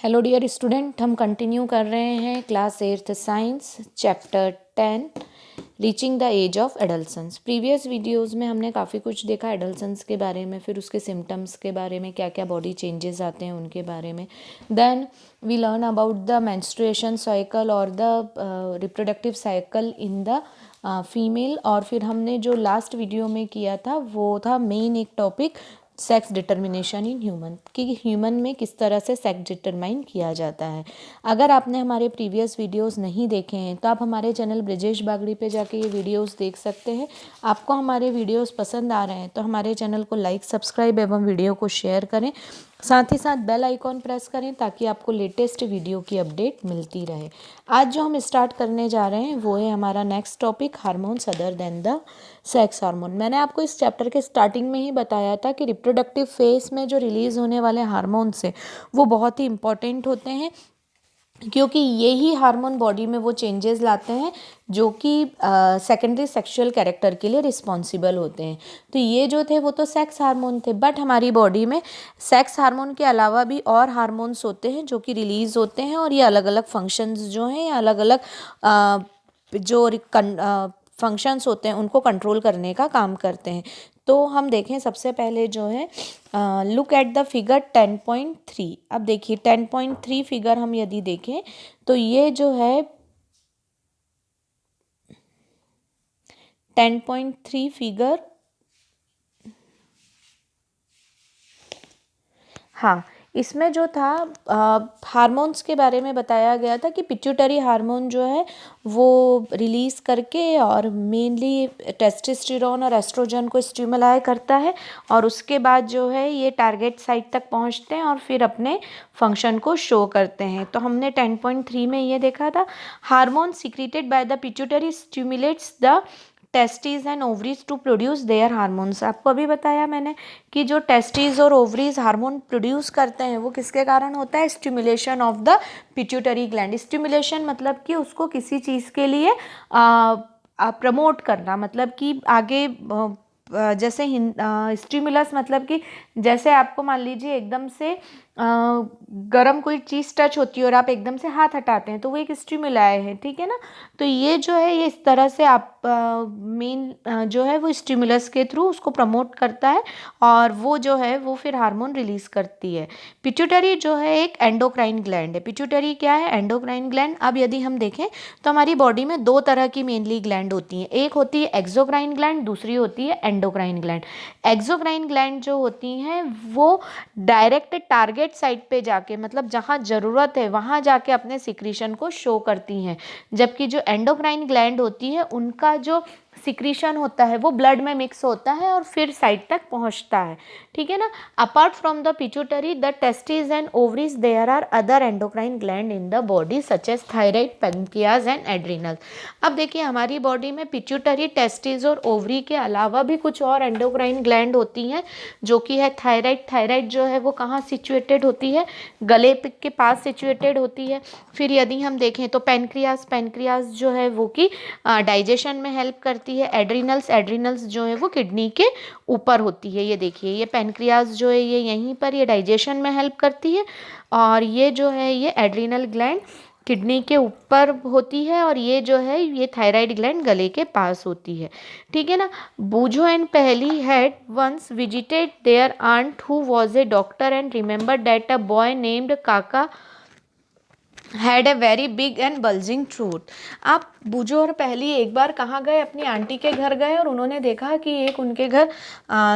Hello dear student, हम continue कर रहे हैं class 8th science chapter 10 reaching the age of adolescence. Previous videos में हमने काफ़ी कुछ देखा एडल्सन्स के बारे में, फिर उसके सिम्टम्स के बारे में, क्या क्या बॉडी चेंजेस आते हैं उनके बारे में। Then we learn about the menstruation cycle और the reproductive cycle in the female. और फिर हमने जो लास्ट वीडियो में किया था वो था मेन एक topic sex determination in human, कि ह्यूमन में किस तरह से सेक्स डिटरमाइन किया जाता है। अगर आपने हमारे प्रीवियस वीडियोस नहीं देखे हैं तो आप हमारे चैनल ब्रिजेश बागड़ी पे जाके ये वीडियोस देख सकते हैं। आपको हमारे वीडियोस पसंद आ रहे हैं तो हमारे चैनल को लाइक, सब्सक्राइब एवं वीडियो को शेयर करें। साथ ही साथ बेल आइकॉन प्रेस करें ताकि आपको लेटेस्ट वीडियो की अपडेट मिलती रहे। आज जो हम स्टार्ट करने जा रहे हैं वो है हमारा next topic, hormones other than the sex hormone. मैंने आपको इस चैप्टर के स्टार्टिंग में ही बताया था कि रिप्रोडक्टिव फेज में जो रिलीज़ होने वाले हार्मोन्स हैं वो बहुत ही इंपॉर्टेंट होते हैं, क्योंकि यही हार्मोन बॉडी में वो चेंजेस लाते हैं जो कि सेकेंडरी सेक्सुअल कैरेक्टर के लिए रिस्पॉन्सिबल होते हैं। तो ये जो थे वो तो सेक्स हार्मोन थे, बट हमारी बॉडी में सेक्स हार्मोन के अलावा भी और हार्मोन्स होते हैं जो कि रिलीज़ होते हैं, और ये अलग अलग फंक्शंस जो हैं या अलग अलग जो फंक्शंस होते हैं उनको कंट्रोल करने का काम करते हैं। तो हम देखें सबसे पहले जो है लुक एट द फिगर 10.3। अब देखिए 10.3 फिगर हम यदि देखें तो ये जो है 10.3 फिगर, हाँ, इसमें जो था हार्मोन्स के बारे में बताया गया था कि पिट्यूटरी हार्मोन जो है वो रिलीज़ करके और मेनली टेस्टोस्टेरोन और एस्ट्रोजन को स्टिमुलाई करता है, और उसके बाद जो है ये टारगेट साइट तक पहुंचते हैं और फिर अपने फंक्शन को शो करते हैं। तो हमने 10.3 में ये देखा था, hormone secreted by the pituitary stimulates the testis and ovaries to produce their hormones. आपको अभी बताया मैंने कि जो टेस्टिस और ओवरीज हार्मोन प्रोड्यूस करते हैं वो किसके कारण होता है, stimulation of the pituitary gland. Stimulation मतलब कि उसको किसी चीज़ के लिए प्रमोट करना, मतलब कि आगे जैसे स्टिमुलस मतलब कि जैसे आपको मान लीजिए एकदम से गरम कोई चीज़ टच होती है और आप एकदम से हाथ हटाते हैं तो वो एक स्टिमुलाई है, ठीक है ना। तो ये जो है ये इस तरह से आप मेन जो है वो स्टिमुलस के थ्रू उसको प्रमोट करता है और वो जो है वो फिर हार्मोन रिलीज करती है। पिट्यूटरी जो है एक एंडोक्राइन ग्लैंड है। पिट्यूटरी क्या है, एंडोक्राइन ग्लैंड। अब यदि हम देखें तो हमारी बॉडी में दो तरह की मेनली ग्लैंड होती हैं, एक होती है एक्सोक्राइन ग्लैंड, दूसरी होती है एंडोक्राइन ग्लैंड। एक्सोक्राइन ग्लैंड जो होती हैं वो डायरेक्ट टारगेट साइट पे जाके, मतलब जहाँ ज़रूरत है वहाँ जाके अपने सिक्रीशन को शो करती हैं, जबकि जो एंडोक्राइन ग्लैंड होती है उनका जो सिक्रीशन होता है वो ब्लड में मिक्स होता है और फिर साइट तक पहुंचता है, ठीक है ना। Apart from the pituitary, the testis and ovaries, there are other endocrine gland in the body such as thyroid, pancreas and adrenal. अब देखिए हमारी बॉडी में पिट्यूटरी, टेस्टिस और ओवरी के अलावा भी कुछ और एंडोक्राइन ग्लैंड होती हैं जो कि है थायराइड। थायराइड जो है वो कहाँ सिचुएटेड होती है, गले के पास सिचुएटेड होती है। फिर यदि हम देखें तो पैंक्रियाज, पैंक्रियाज जो है वो कि डाइजेशन में हेल्प करती है। एड्रिनल्स, एड्रिनल्स जो है वो किडनी के ऊपर होती है। ये देखिए ये पैंक्रियाज जो है ये यहीं पर, ये डाइजेशन में हेल्प करती है, और ये जो है ये एड्रिनल ग्लैंड किडनी के ऊपर होती है, और ये जो है ये थायराइड ग्लैंड गले के पास होती है, ठीक है ना। Boojho and Paheli had once visited their aunt who was a doctor and remembered that a boy named Kaka had a very big and bulging throat. आप बूझो और पहली एक बार कहाँ गए, अपनी आंटी के घर गए और उन्होंने देखा कि एक उनके घर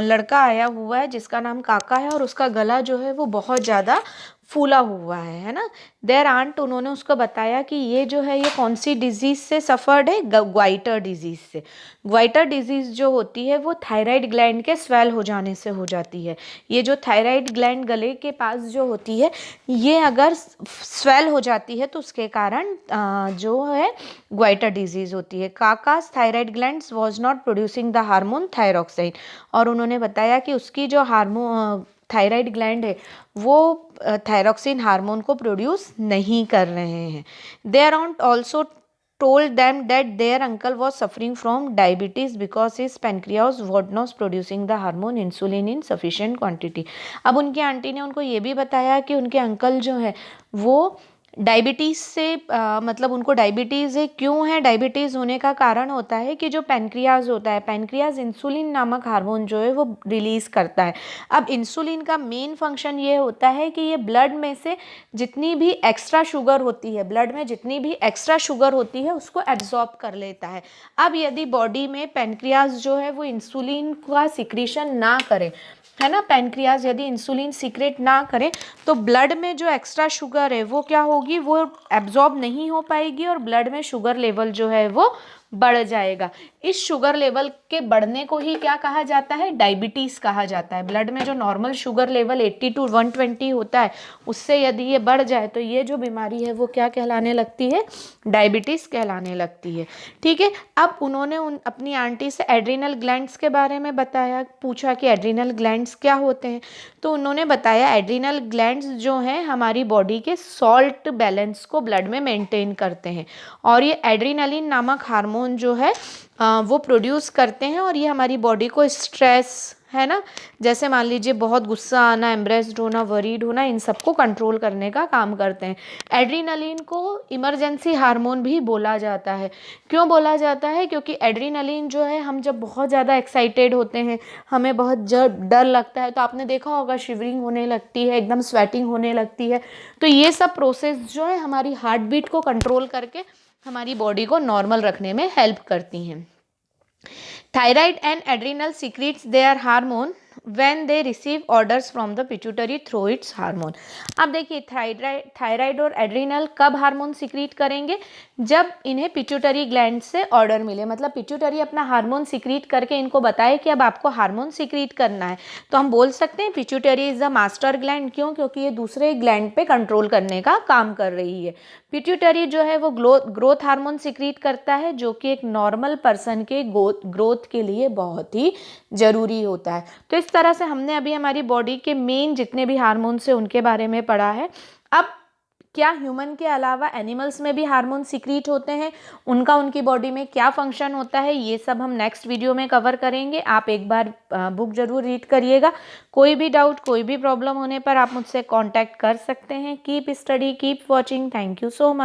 लड़का आया हुआ है जिसका नाम काका है और उसका गला जो है वो बहुत ज़्यादा फूला हुआ है ना। देयर आंट, उन्होंने उसको बताया कि ये जो है ये कौन सी डिजीज़ से सफ़र्ड है, ग्वाइटर डिजीज़ से। ग्वाइटर डिजीज़ जो होती है वो थायराइड ग्लैंड के स्वेल हो जाने से हो जाती है। ये जो थायराइड ग्लैंड गले के पास जो होती है ये अगर स्वेल हो जाती है तो उसके कारण जो है ग्वाइटर डिजीज़ होती है। Kaka's thyroid glands was not producing the hormone thyroxine, और उन्होंने बताया कि उसकी जो हार्मोन थायराइड ग्लैंड है वो थायरॉक्सिन हार्मोन को प्रोड्यूस नहीं कर रहे हैं। They are also told them that their uncle was suffering from diabetes because his pancreas was not producing the hormone insulin in sufficient quantity। अब उनकी आंटी ने उनको ये भी बताया कि उनके अंकल जो है वो डायबिटीज़ से मतलब उनको डायबिटीज़ है, क्यों है? डायबिटीज़ होने का कारण होता है कि जो पैनक्रियाज़ होता है, पैनक्रियाज़ इंसुलिन नामक हार्मोन जो है वो रिलीज़ करता है। अब इंसुलिन का मेन फंक्शन ये होता है कि ये ब्लड में से जितनी भी एक्स्ट्रा शुगर होती है, ब्लड में जितनी भी एक्स्ट्रा शुगर होती है उसको एब्जॉर्ब कर लेता है। अब यदि बॉडी में पैनक्रियाज़ जो है वो इंसुलिन का सिक्रीशन ना करे, है ना, पैनक्रियाज यदि इंसुलिन सीक्रेट ना करें तो ब्लड में जो एक्स्ट्रा शुगर है वो क्या होगी, वो एब्जॉर्ब नहीं हो पाएगी और ब्लड में शुगर लेवल जो है वो बढ़ जाएगा। इस शुगर लेवल के बढ़ने को ही क्या कहा जाता है? डायबिटीज़ कहा जाता है। ब्लड में जो नॉर्मल शुगर लेवल 80 to 120 होता है उससे यदि ये बढ़ जाए तो ये जो बीमारी है वो क्या कहलाने लगती है? डायबिटीज़ कहलाने लगती है। ठीक है, अब उन्होंने अपनी आंटी से एड्रिनल ग्लैंड्स के बारे में बताया, पूछा कि एड्रिनल ग्लैंड्स क्या होते हैं, तो उन्होंने बताया एड्रिनल ग्लैंड्स जो हैं हमारी बॉडी के सॉल्ट बैलेंस को ब्लड में मेंटेन करते हैं और ये एड्रिनलिन नामक हार्मोन जो है वो प्रोड्यूस करते हैं और ये हमारी बॉडी को स्ट्रेस, है ना, जैसे मान लीजिए बहुत गुस्सा आना, एम्ब्रेस्ड होना, वरीड होना, इन सबको कंट्रोल करने का काम करते हैं। एड्रिनलिन को इमरजेंसी हार्मोन भी बोला जाता है। क्यों बोला जाता है? क्योंकि एड्रिनलिन जो है, हम जब बहुत ज़्यादा एक्साइटेड होते हैं, हमें बहुत डर लगता है तो आपने देखा होगा शिवरिंग होने लगती है, एकदम स्वेटिंग होने लगती है। तो ये सब प्रोसेस जो है हमारी हार्ट बीट को कंट्रोल करके हमारी बॉडी को नॉर्मल रखने में हेल्प करती हैं। Thyroid and adrenal secrets their hormone when they receive orders from the pituitary through its hormone. अब देखिए थायराइड और एड्रिनल कब हार्मोन सीक्रेट करेंगे? जब इन्हें पिट्यूटरी ग्लैंड से ऑर्डर मिले, मतलब पिट्यूटरी अपना हार्मोन सीक्रेट करके इनको बताए कि अब आपको हार्मोन सीक्रेट करना है, तो हम बोल सकते हैं pituitary is the master gland. क्यों? क्योंकि ये दूसरे ग्लैंड पे कंट्रोल करने का काम कर रही है। पिट्यूटरी जो है वो ग्रोथ हार्मोन सीक्रेट करता है जो कि एक नॉर्मल पर्सन के ग्रोथ के लिए बहुत ही ज़रूरी होता है। तो इस तरह से हमने अभी हमारी बॉडी के मेन जितने भी हार्मोन्स हैं उनके बारे में पढ़ा है। अब क्या ह्यूमन के अलावा एनिमल्स में भी हार्मोन सीक्रेट होते हैं, उनका उनकी बॉडी में क्या फंक्शन होता है, ये सब हम नेक्स्ट वीडियो में कवर करेंगे। आप एक बार बुक जरूर रीड करिएगा। कोई भी डाउट, कोई भी प्रॉब्लम होने पर आप मुझसे कांटेक्ट कर सकते हैं। Keep study, keep watching. Thank you so much.